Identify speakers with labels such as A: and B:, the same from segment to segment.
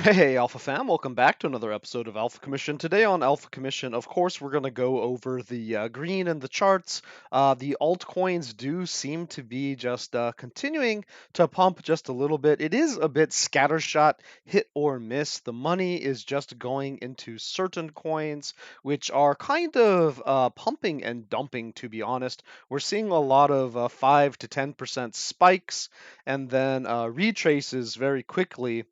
A: Hey, Alpha fam, welcome back to another episode of Alpha Commission. Today on Alpha Commission, of course, we're going to go over the green and the charts. The altcoins do seem to be just continuing to pump just a little bit. It is a bit scattershot, hit or miss. The money is just going into certain coins, which are kind of pumping and dumping, to be honest. We're seeing a lot of 5 to 10% spikes and then retraces very quickly,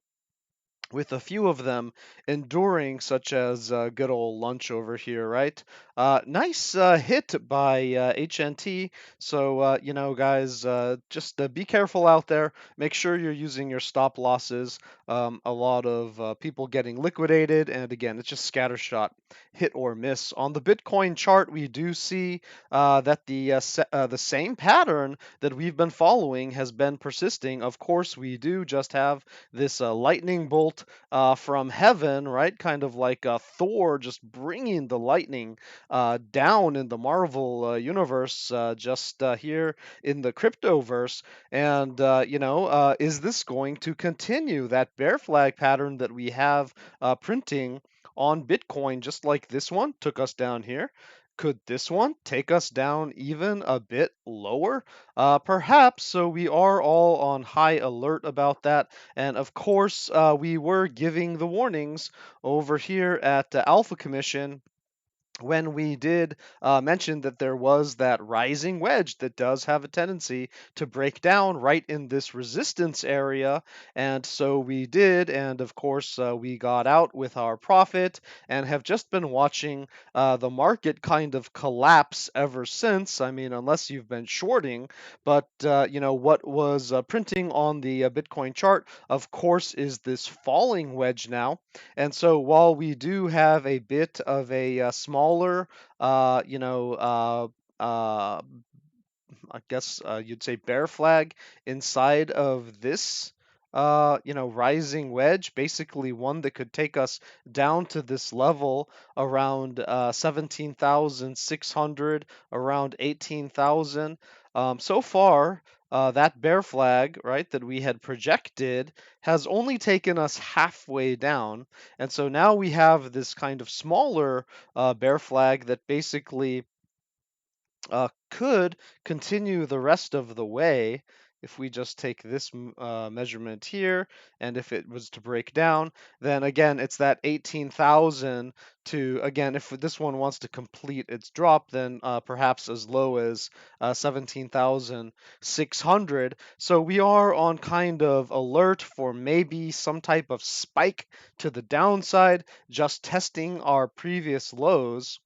A: with a few of them enduring, such as good old lunch over here, right? Nice hit by HNT. So, guys, just be careful out there. Make sure you're using your stop losses. A lot of people getting liquidated, and again, it's just scattershot, hit or miss. On the Bitcoin chart, we do see that the same pattern that we've been following has been persisting. Of course, we do just have this lightning bolt from heaven, right? Kind of like Thor just bringing the lightning down in the Marvel universe, just here in the cryptoverse. And, is this going to continue that bear flag pattern that we have printing on Bitcoin, just like this one took us down here? Could this one take us down even a bit lower? Perhaps, so we are all on high alert about that. And of course, we were giving the warnings over here at Alpha Commission when we did mention that there was that rising wedge that does have a tendency to break down right in this resistance area. And so we did. And of course, we got out with our profit and have just been watching the market kind of collapse ever since. I mean, unless you've been shorting. But, what was printing on the Bitcoin chart, of course, is this falling wedge now. And so while we do have a bit of a smaller, uh, you know, uh, uh, I guess you'd say bear flag inside of this, rising wedge, basically one that could take us down to this level around 17,600, around 18,000. So far, that bear flag, right, that we had projected has only taken us halfway down. And so now we have this kind of smaller bear flag that basically could continue the rest of the way if we just take this measurement here, and if it was to break down, then again, it's that 18,000 to, again, if this one wants to complete its drop, then perhaps as low as 17,600. So we are on kind of alert for maybe some type of spike to the downside, just testing our previous lows.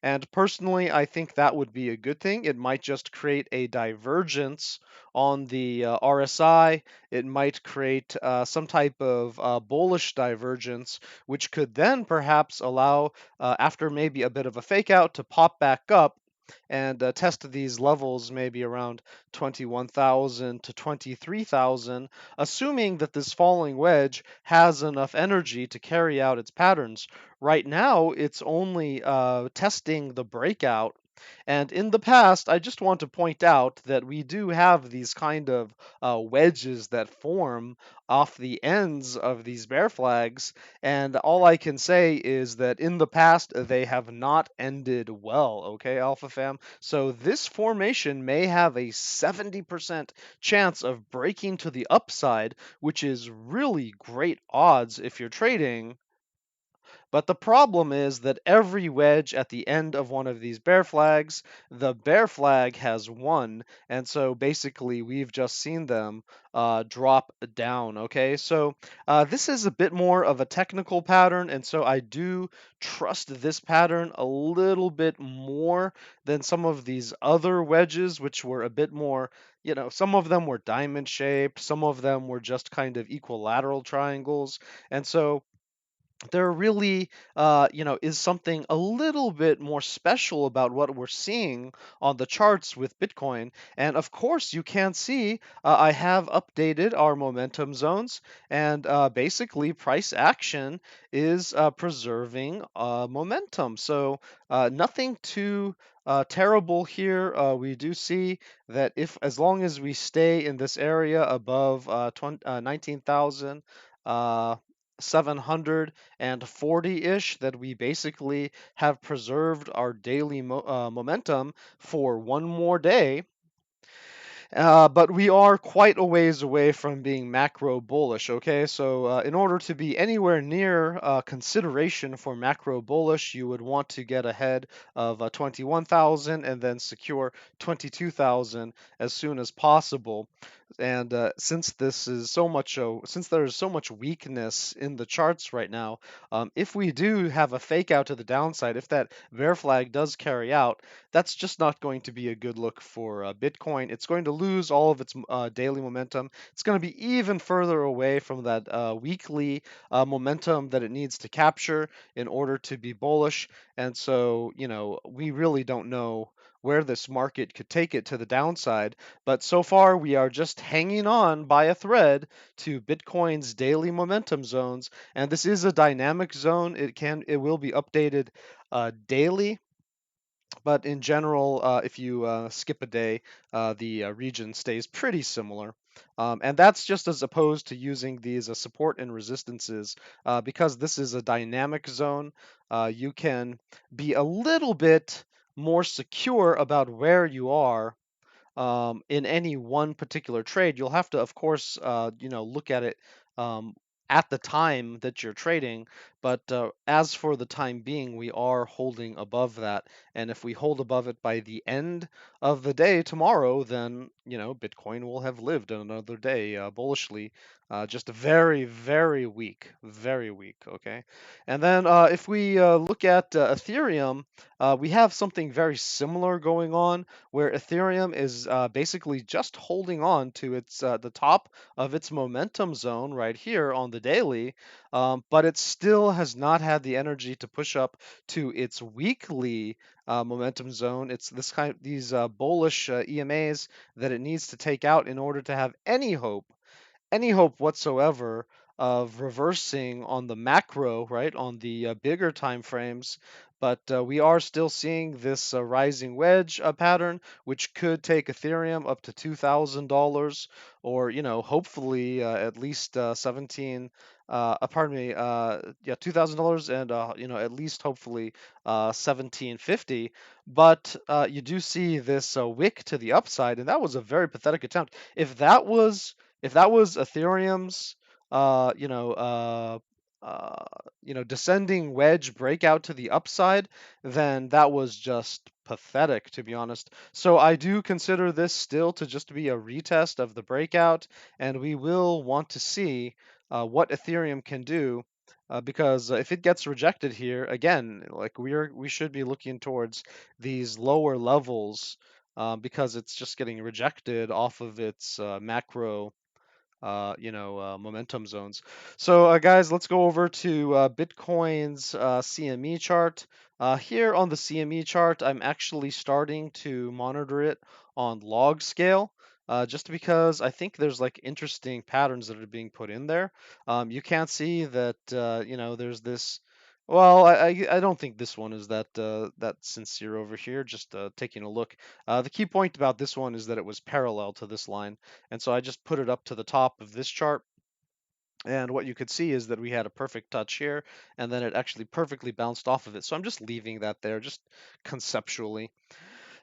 A: And personally, I think that would be a good thing. It might just create a divergence on the RSI. It might create some type of bullish divergence, which could then perhaps allow, after maybe a bit of a fake out, to pop back up and test these levels maybe around 21,000 to 23,000, assuming that this falling wedge has enough energy to carry out its patterns. Right now, it's only testing the breakout. And in the past, I just want to point out that we do have these kind of wedges that form off the ends of these bear flags. And all I can say is that in the past, they have not ended well, okay, Alpha Fam? So this formation may have a 70% chance of breaking to the upside, which is really great odds if you're trading. But the problem is that every wedge at the end of one of these bear flags, the bear flag has won. And so basically, we've just seen them drop down. Okay, so this is a bit more of a technical pattern. And so I do trust this pattern a little bit more than some of these other wedges, which were a bit more. Some of them were diamond shaped, some of them were just kind of equilateral triangles. And so there really, is something a little bit more special about what we're seeing on the charts with Bitcoin. And of course, you can see I have updated our momentum zones, and basically, price action is preserving momentum. So nothing too terrible here. We do see that if, as long as we stay in this area above 19,000. 740-ish that we basically have preserved our daily momentum for one more day. But we are quite a ways away from being macro bullish, okay? So, in order to be anywhere near consideration for macro bullish, you would want to get ahead of 21,000 and then secure 22,000 as soon as possible. And since since there is so much weakness in the charts right now, if we do have a fake out to the downside, if that bear flag does carry out, that's just not going to be a good look for Bitcoin. It's going to lose all of its daily momentum. It's going to be even further away from that weekly momentum that it needs to capture in order to be bullish. And so, we really don't know where this market could take it to the downside. But so far, we are just hanging on by a thread to Bitcoin's daily momentum zones. And this is a dynamic zone. It will be updated daily. But in general, if you skip a day, the region stays pretty similar. And that's just as opposed to using these support and resistances. Because this is a dynamic zone, you can be a little bit more secure about where you are in any one particular trade. You'll have to, of course, look at it um, at the time that you're trading. But as for the time being, we are holding above that. And if we hold above it by the end of the day tomorrow, then Bitcoin will have lived another day bullishly. Just very, very weak, very weak. Okay, and then if we look at Ethereum, we have something very similar going on where Ethereum is basically just holding on to its the top of its momentum zone right here on the daily, but it still has not had the energy to push up to its weekly momentum zone. It's these bullish EMAs that it needs to take out in order to have any hope whatsoever of reversing on the macro, right, on the bigger time frames. But we are still seeing this rising wedge pattern, which could take Ethereum up to $2,000, or hopefully at least 17. Pardon me, yeah, $2,000, and at least hopefully 1750. But you do see this wick to the upside, and that was a very pathetic attempt. If that was Ethereum's, uh, you know, uh, uh, descending wedge breakout to the upside, then that was just pathetic, to be honest. So I do consider this still to just be a retest of the breakout, and we will want to see what Ethereum can do. Because if it gets rejected here again, like we should be looking towards these lower levels because it's just getting rejected off of its macro momentum zones. So, guys, let's go over to Bitcoin's CME chart. Here on the CME chart, I'm actually starting to monitor it on log scale. Just because I think there's like interesting patterns that are being put in there. You can't see that there's this. Well, I don't think this one is that sincere over here. Just taking a look. The key point about this one is that it was parallel to this line. And so I just put it up to the top of this chart. And what you could see is that we had a perfect touch here, and then it actually perfectly bounced off of it. So I'm just leaving that there, just conceptually.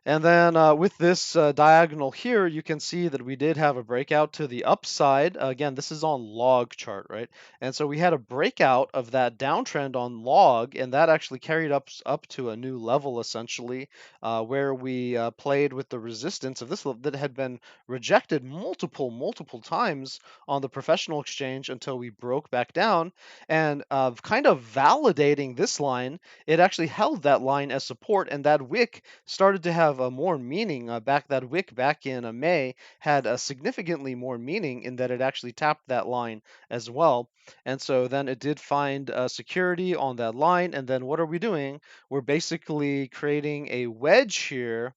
A: And then with this diagonal here, you can see that we did have a breakout to the upside. Again, this is on log chart, right? And so we had a breakout of that downtrend on log, and that actually carried up to a new level, essentially, where we played with the resistance of this that had been rejected multiple times on the professional exchange until we broke back down. And kind of validating this line, it actually held that line as support, and that wick started to have more meaning. That wick back in May had significantly more meaning in that it actually tapped that line as well. And so then it did find security on that line. And then what are we doing? We're basically creating a wedge here,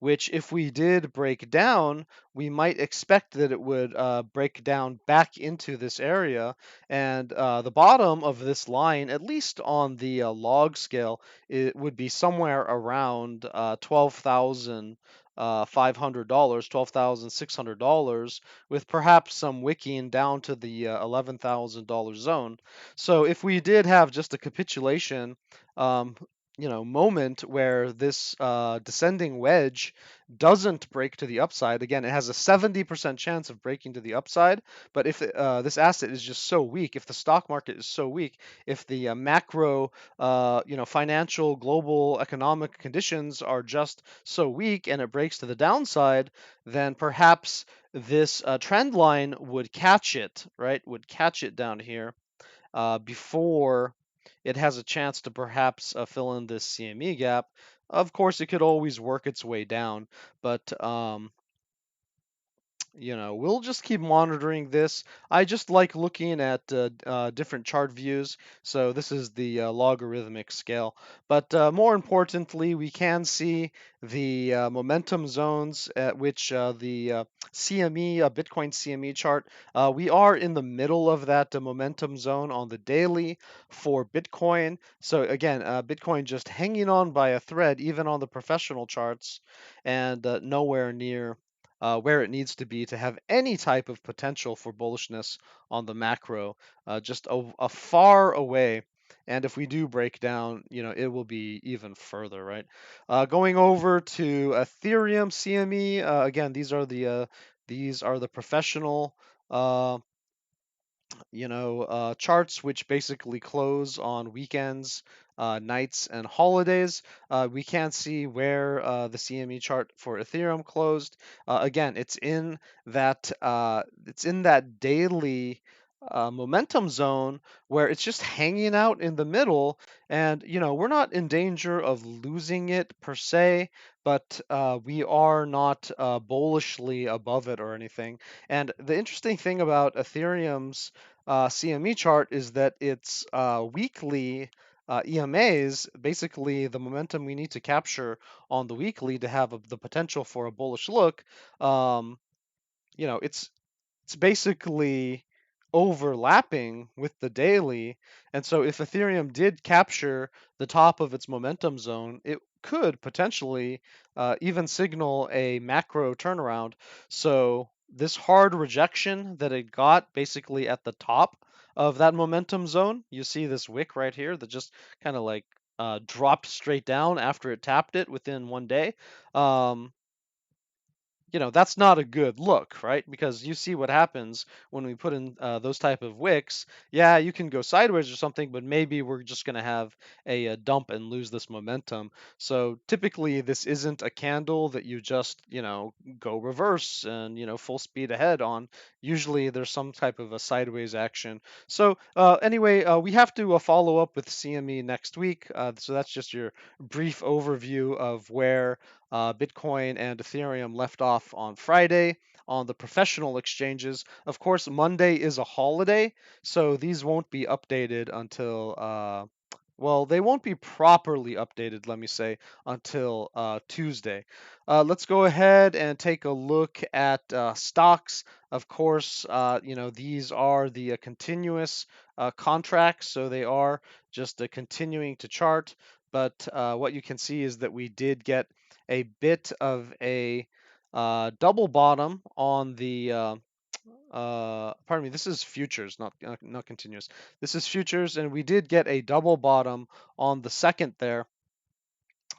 A: which if we did break down, we might expect that it would break down back into this area. And the bottom of this line, at least on the log scale, it would be somewhere around 12,000. $500, $12,600, with perhaps some wicking down to the $11,000 zone. So if we did have just a capitulation, um, moment where this descending wedge doesn't break to the upside, again, it has a 70% chance of breaking to the upside. But if this asset is just so weak, if the stock market is so weak, if the macro, financial, global economic conditions are just so weak and it breaks to the downside, then perhaps this trend line would catch it, right? Would catch it down here before it has a chance to perhaps fill in this CME gap. Of course, it could always work its way down, but we'll just keep monitoring this. I just like looking at different chart views. So this is the logarithmic scale. But more importantly, we can see the momentum zones at which the CME, Bitcoin CME chart, we are in the middle of that momentum zone on the daily for Bitcoin. So again, Bitcoin just hanging on by a thread, even on the professional charts, and nowhere near where it needs to be to have any type of potential for bullishness on the macro, just a far away. And if we do break down, it will be even further, right? Going over to Ethereum CME, again, these are the professional uh, charts which basically close on weekends, nights, and holidays. We can see where the CME chart for Ethereum closed. Again, it's in that daily momentum zone where it's just hanging out in the middle, and we're not in danger of losing it per se, but we are not bullishly above it or anything. And the interesting thing about Ethereum's CME chart is that its weekly EMAs, basically the momentum we need to capture on the weekly to have the potential for a bullish look, um, it's basically overlapping with the daily. And so if Ethereum did capture the top of its momentum zone, it could potentially even signal a macro turnaround. So this hard rejection that it got basically at the top of that momentum zone, you see this wick right here that just kind of like dropped straight down after it tapped it within 1 day. Um, that's not a good look, right? Because you see what happens when we put in those type of wicks. Yeah, you can go sideways or something, but maybe we're just going to have a dump and lose this momentum. So typically, this isn't a candle that you just, go reverse and, full speed ahead on. Usually, there's some type of a sideways action. So anyway, we have to follow up with CME next week. So that's just your brief overview of where Bitcoin and Ethereum left off on Friday on the professional exchanges. Of course, Monday is a holiday, so these won't be updated until, well, they won't be properly updated, let me say, until Tuesday. Let's go ahead and take a look at stocks. Of course, these are the continuous contracts, so they are just continuing to chart. But what you can see is that we did get a bit of a double bottom on the pardon me, this is futures, not continuous. This is futures, and we did get a double bottom on the second there.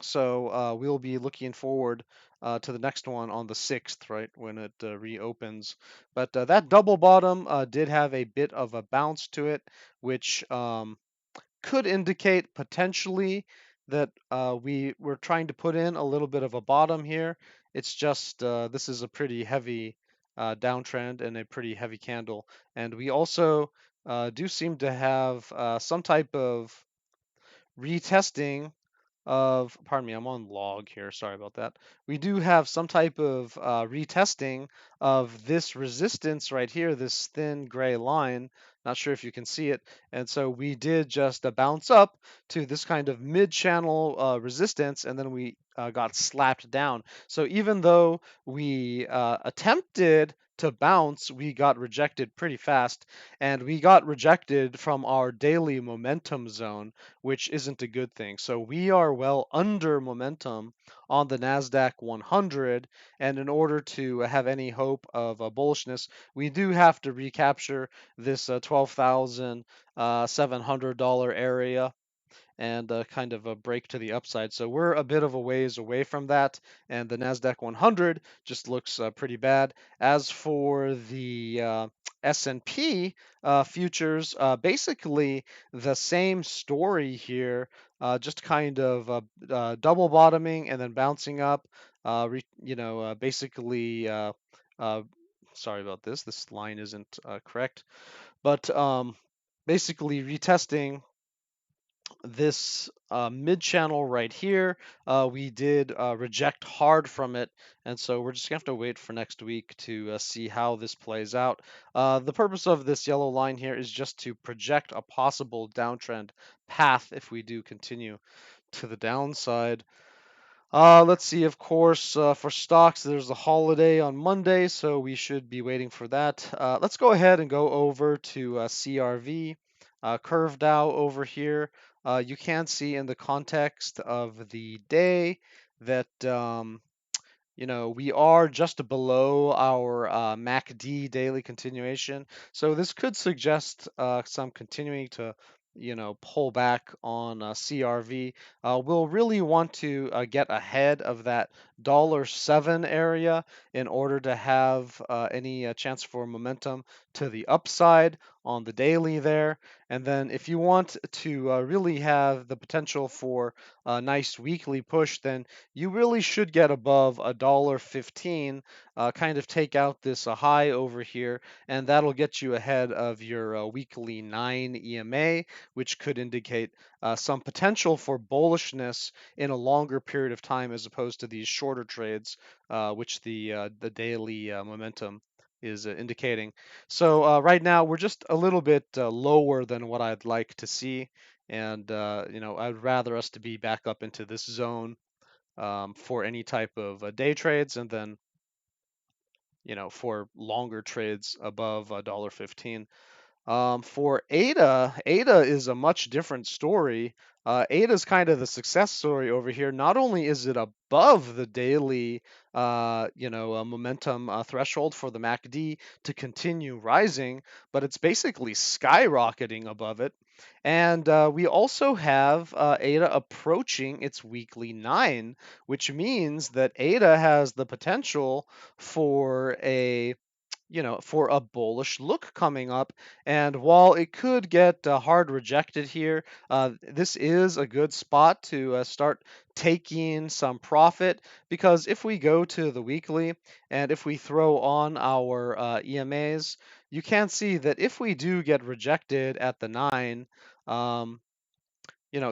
A: So we'll be looking forward to the next one on the 6th, right, when it reopens. But that double bottom did have a bit of a bounce to it, which could indicate potentially that we were trying to put in a little bit of a bottom here. It's just this is a pretty heavy downtrend and a pretty heavy candle. And we also do seem to have some type of retesting of, pardon me, I'm on log here, sorry about that. We do have some type of retesting of this resistance right here, this thin gray line. Not sure if you can see it. And so we did just bounce up to this kind of mid-channel resistance, and then we got slapped down. So even though we attempted to bounce, we got rejected pretty fast, and we got rejected from our daily momentum zone, which isn't a good thing. So we are well under momentum on the NASDAQ 100, and in order to have any hope of bullishness, we do have to recapture this $12,700 area and kind of a break to the upside. So we're a bit of a ways away from that, and the NASDAQ 100 just looks pretty bad. As for the S&P futures, basically the same story here, just kind of double bottoming and then bouncing up. Basically. Uh, Sorry about this. This line isn't correct, but basically retesting this mid channel right here. We did reject hard from it, and so we're just gonna have to wait for next week to see how this plays out. The purpose of this yellow line here is just to project a possible downtrend path if we do continue to the downside. Let's see, of course, for stocks, there's a holiday on Monday, so we should be waiting for that. Let's go ahead and go over to CRV, Curve Dow over here. You can see in the context of the day that we are just below our MACD daily continuation. So this could suggest some continuing to, pull back on CRV. We'll really want to get ahead of that $7 area in order to have any chance for momentum to the upside on the daily there. And then if you want to really have the potential for a nice weekly push, then you really should get above $1.15, kind of take out this high over here, and that'll get you ahead of your weekly 9 EMA, which could indicate some potential for bullishness in a longer period of time as opposed to these shorter trades, which the daily momentum is indicating. So right now we're just a little bit lower than what I'd like to see, and I'd rather us to be back up into this zone for any type of day trades, and then for longer trades above $1.15. For ADA is a much different story. ADA is kind of the success story over here. Not only is it above the daily, momentum threshold for the MACD to continue rising, but it's basically skyrocketing above it. And we also have ADA approaching its weekly 9, which means that ADA has the potential for a bullish look coming up. And while it could get hard rejected here, this is a good spot to start taking some profit, because if we go to the weekly and if we throw on our EMAs, you can see that if we do get rejected at the 9, um,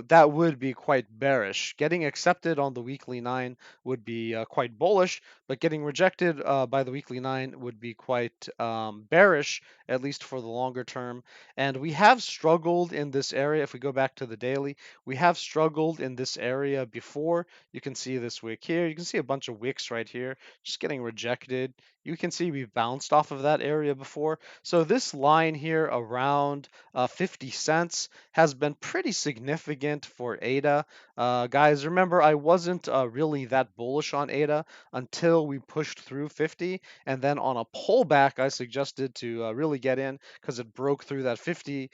A: that would be quite bearish. Getting accepted on the weekly 9 would be quite bullish, but getting rejected by the weekly 9 would be quite bearish, at least for the longer term. And we have struggled in this area. If we go back to the daily, we have struggled in this area before. You can see this wick here. You can see a bunch of wicks right here, just getting rejected. You can see we've bounced off of that area before. So this line here around 50 cents has been pretty significant for ADA. Guys, remember, I wasn't really that bullish on ADA until we pushed through 50. And then on a pullback, I suggested to really get in because it broke through that 50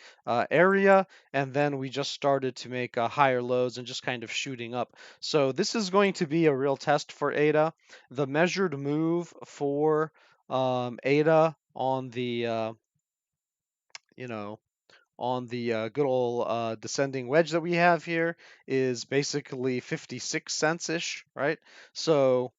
A: area. And then we just started to make higher lows and just kind of shooting up. So this is going to be a real test for ADA. The measured move for ADA on the, good old descending wedge that we have here is basically 56 cents ish, right? So,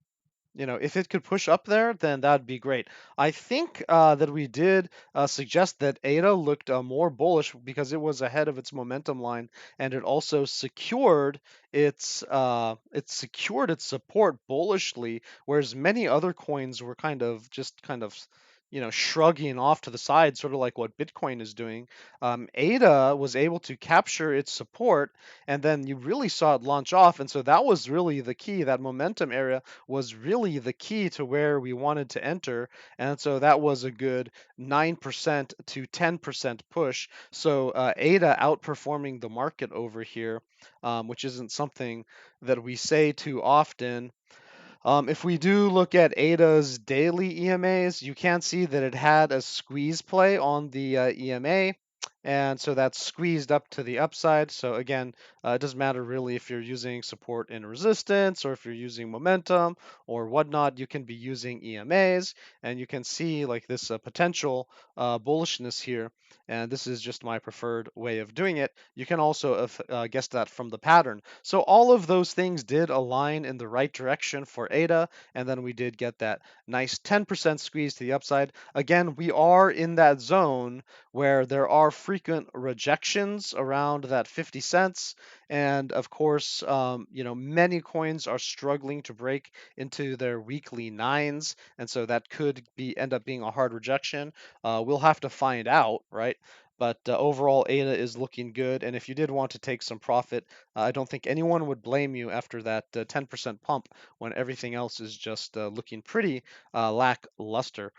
A: if it could push up there, then that'd be great. I think that we did suggest that ADA looked more bullish because it was ahead of its momentum line, and it also secured its support bullishly, whereas many other coins were kind of shrugging off to the side, sort of like what Bitcoin is doing, ADA was able to capture its support, and then you really saw it launch off. And so that was really the key. That momentum area was really the key to where we wanted to enter. And so that was a good 9% to 10% push. So ADA outperforming the market over here, which isn't something that we say too often. If we do look at ADA's daily EMAs, you can see that it had a squeeze play on the EMA, and so that's squeezed up to the upside. So again, it doesn't matter really if you're using support and resistance or if you're using momentum or whatnot. You can be using EMAs, and you can see like this potential bullishness here. And this is just my preferred way of doing it. You can also guess that from the pattern. So all of those things did align in the right direction for ADA, and then we did get that nice 10% squeeze to the upside. Again, we are in that zone where there are frequent rejections around that 50 cents, and of course, many coins are struggling to break into their weekly nines, and so that could be end up being a hard rejection. We'll have to find out, right? But overall, ADA is looking good. And if you did want to take some profit, I don't think anyone would blame you after that 10% pump when everything else is just looking pretty lackluster.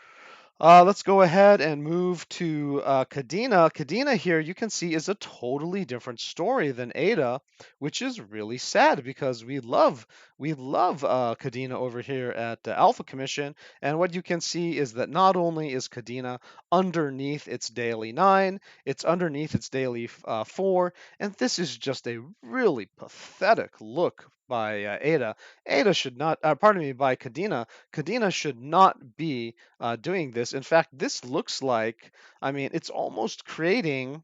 A: Let's go ahead and move to Kadena. Kadena here, you can see, is a totally different story than ADA, which is really sad because we love Kadena over here at Alpha Commission. And what you can see is that not only is Kadena underneath its daily 9, it's underneath its daily 4, and this is just a really pathetic look by ADA. ADA should not, pardon me, by Kadena. Kadena should not be doing this. In fact, this looks like, I mean, it's almost creating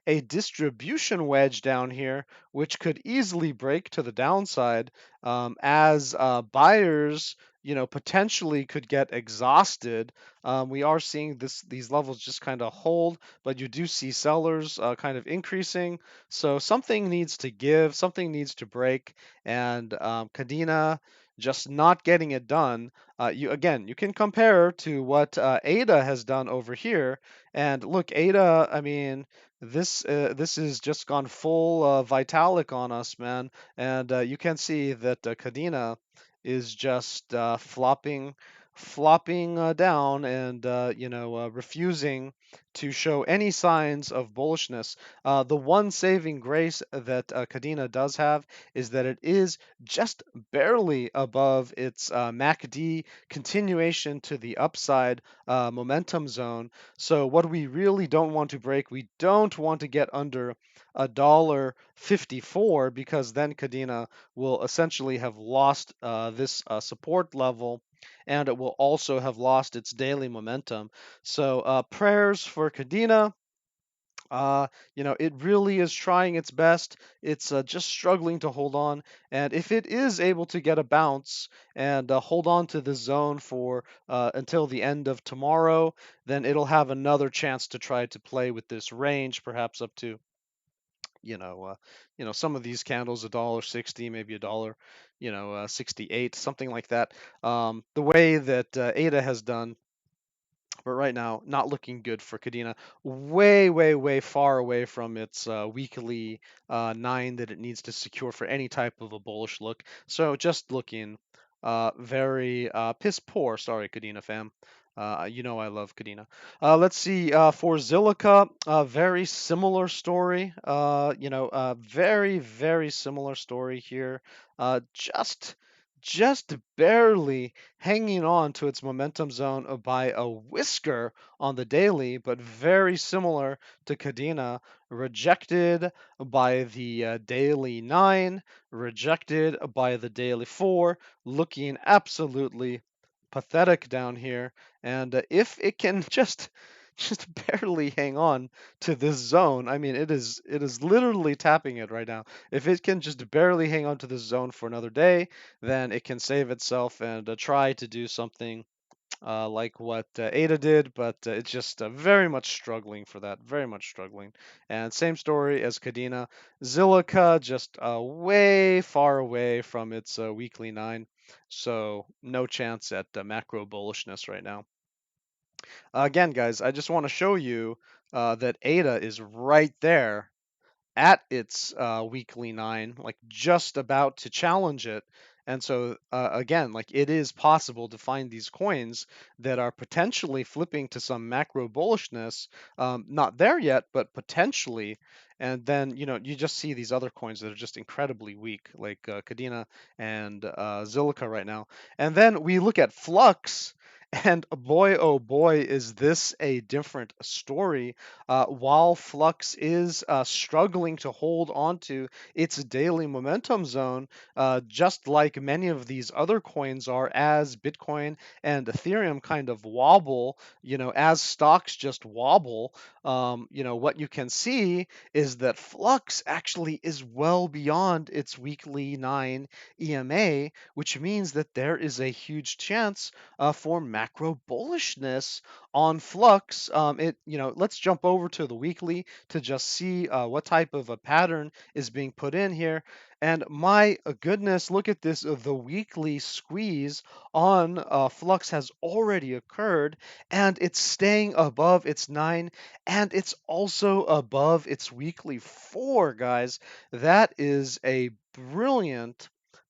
A: a distribution wedge down here, which could easily break to the downside as buyers, potentially could get exhausted. We are seeing these levels just kind of hold, but you do see sellers kind of increasing. So something needs to give, something needs to break, and Kadena just not getting it done. You can compare to what ADA has done over here, and look, ADA, I mean, this has just gone full Vitalik on us, man. And you can see that Kadena is just flopping down and refusing to show any signs of bullishness. The one saving grace that Kadena does have is that it is just barely above its MACD continuation to the upside momentum zone. So what we really don't want to break, we don't want to get under $1.54 because then Kadena will essentially have lost this support level, and it will also have lost its daily momentum. So prayers for Kadena. It really is trying its best. It's just struggling to hold on. And if it is able to get a bounce and hold on to the zone for until the end of tomorrow, then it'll have another chance to try to play with this range, perhaps up to some of these candles $1.60, maybe $1, 68, something like that. The way that ADA has done, but right now not looking good for Kadena. Way, way, way far away from its weekly 9 that it needs to secure for any type of a bullish look. So just looking very piss poor. Sorry, Kadena fam. I love Kadena. Let's see for Zilica, very similar story. Very, very similar story here. Just barely hanging on to its momentum zone by a whisker on the daily, but very similar to Kadena, rejected by the daily 9, rejected by the daily 4, looking absolutely pathetic down here. And if it can just barely hang on to this zone, I mean, it is literally tapping it right now. If it can just barely hang on to this zone for another day, then it can save itself and try to do something like what Ada did, but it's just very much struggling for that, very much struggling. And same story as Kadena. Zilica just way far away from its weekly 9, so no chance at macro bullishness right now. Again, guys, I just want to show you that ADA is right there at its weekly nine, like just about to challenge it. And so, again, like it is possible to find these coins that are potentially flipping to some macro bullishness. Not there yet, but potentially. And then, you just see these other coins that are just incredibly weak, like Kadena and Zilica right now. And then we look at Flux. And boy, oh boy, is this a different story. While Flux is struggling to hold on to its daily momentum zone, just like many of these other coins are, as Bitcoin and Ethereum kind of wobble, as stocks just wobble, what you can see is that Flux actually is well beyond its weekly 9 EMA, which means that there is a huge chance for macro bullishness on Flux. Let's jump over to the weekly to just see what type of a pattern is being put in here. And my goodness, look at this. The weekly squeeze on Flux has already occurred, and it's staying above its 9, and it's also above its weekly 4, guys. That is a brilliant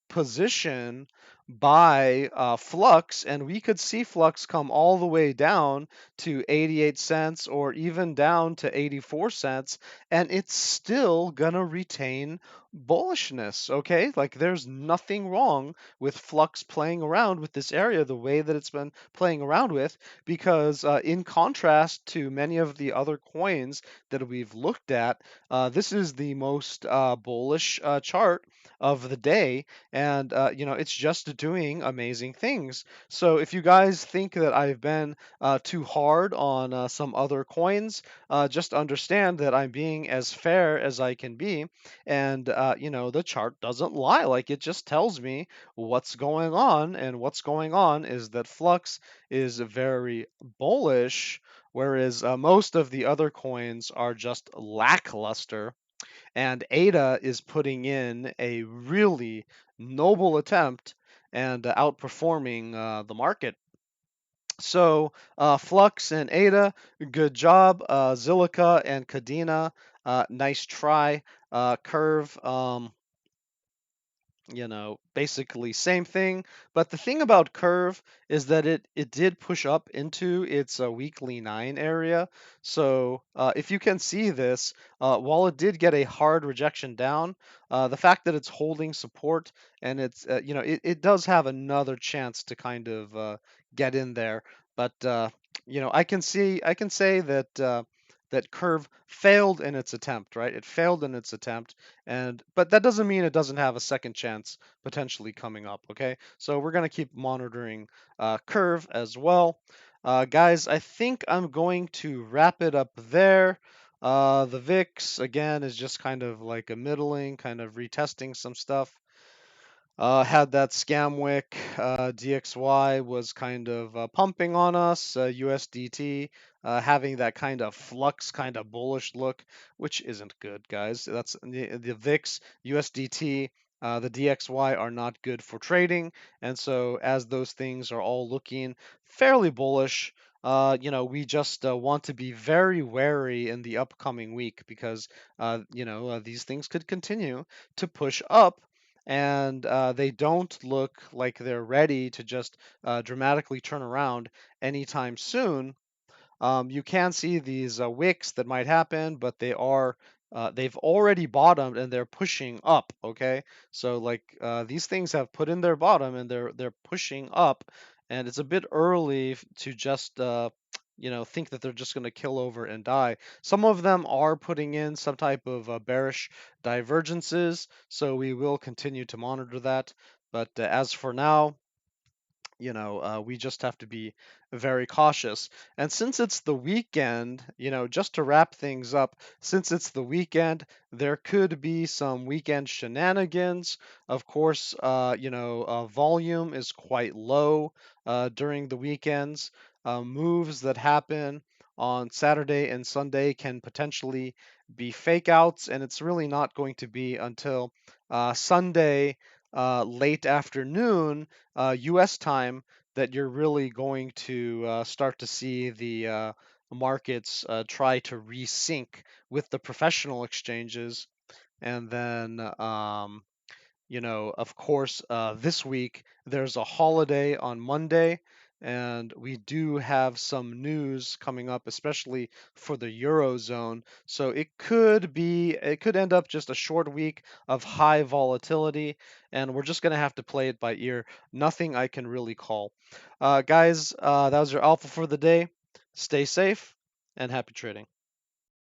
A: position by Flux, and we could see Flux come all the way down to 88 cents or even down to 84 cents, and it's still gonna retain bullishness, okay? Like there's nothing wrong with Flux playing around with this area the way that it's been playing around with, because in contrast to many of the other coins that we've looked at, this is the most bullish chart of the day, and it's just doing amazing things. So if you guys think that I've been too hard on some other coins, just understand that I'm being as fair as I can be, and the chart doesn't lie. Like it just tells me what's going on, and what's going on is that Flux is very bullish, whereas most of the other coins are just lackluster. And Ada is putting in a really noble attempt and outperforming the market. So Flux and Ada, good job. Zilica and Kadena, nice try. Curve, basically same thing. But the thing about Curve is that it did push up into its weekly 9 area. So if you can see this, while it did get a hard rejection down, the fact that it's holding support, and it does have another chance to kind of get in there. But I can say that that Curve failed in its attempt, right? It failed in its attempt, but that doesn't mean it doesn't have a second chance potentially coming up. Okay, so we're gonna keep monitoring Curve as well. Guys, I think I'm going to wrap it up there. The VIX again is just kind of like a middling, kind of retesting some stuff. Had that scam wick. DXY was kind of pumping on us. USDT having that kind of flux, kind of bullish look, which isn't good, guys. That's the VIX, USDT, the DXY are not good for trading. And so, as those things are all looking fairly bullish, we just want to be very wary in the upcoming week, because, these things could continue to push up, and they don't look like they're ready to just dramatically turn around anytime soon. You can see these wicks that might happen, but they've already bottomed and they're pushing up. Okay, so like these things have put in their bottom and they're pushing up, and it's a bit early to just think that they're just going to kill over and die. Some of them are putting in some type of bearish divergences, so we will continue to monitor that. But as for now, we just have to be very cautious. And since it's the weekend, just to wrap things up, since it's the weekend, there could be some weekend shenanigans. Of course, volume is quite low during the weekends. Moves that happen on Saturday and Sunday can potentially be fake outs, and it's really not going to be until Sunday late afternoon US time that you're really going to start to see the markets try to resync with the professional exchanges. And then, of course, this week there's a holiday on Monday, and we do have some news coming up, especially for the Eurozone. So it could end up just a short week of high volatility, and we're just going to have to play it by ear. Nothing I can really call. Guys, that was your alpha for the day. Stay safe and happy trading.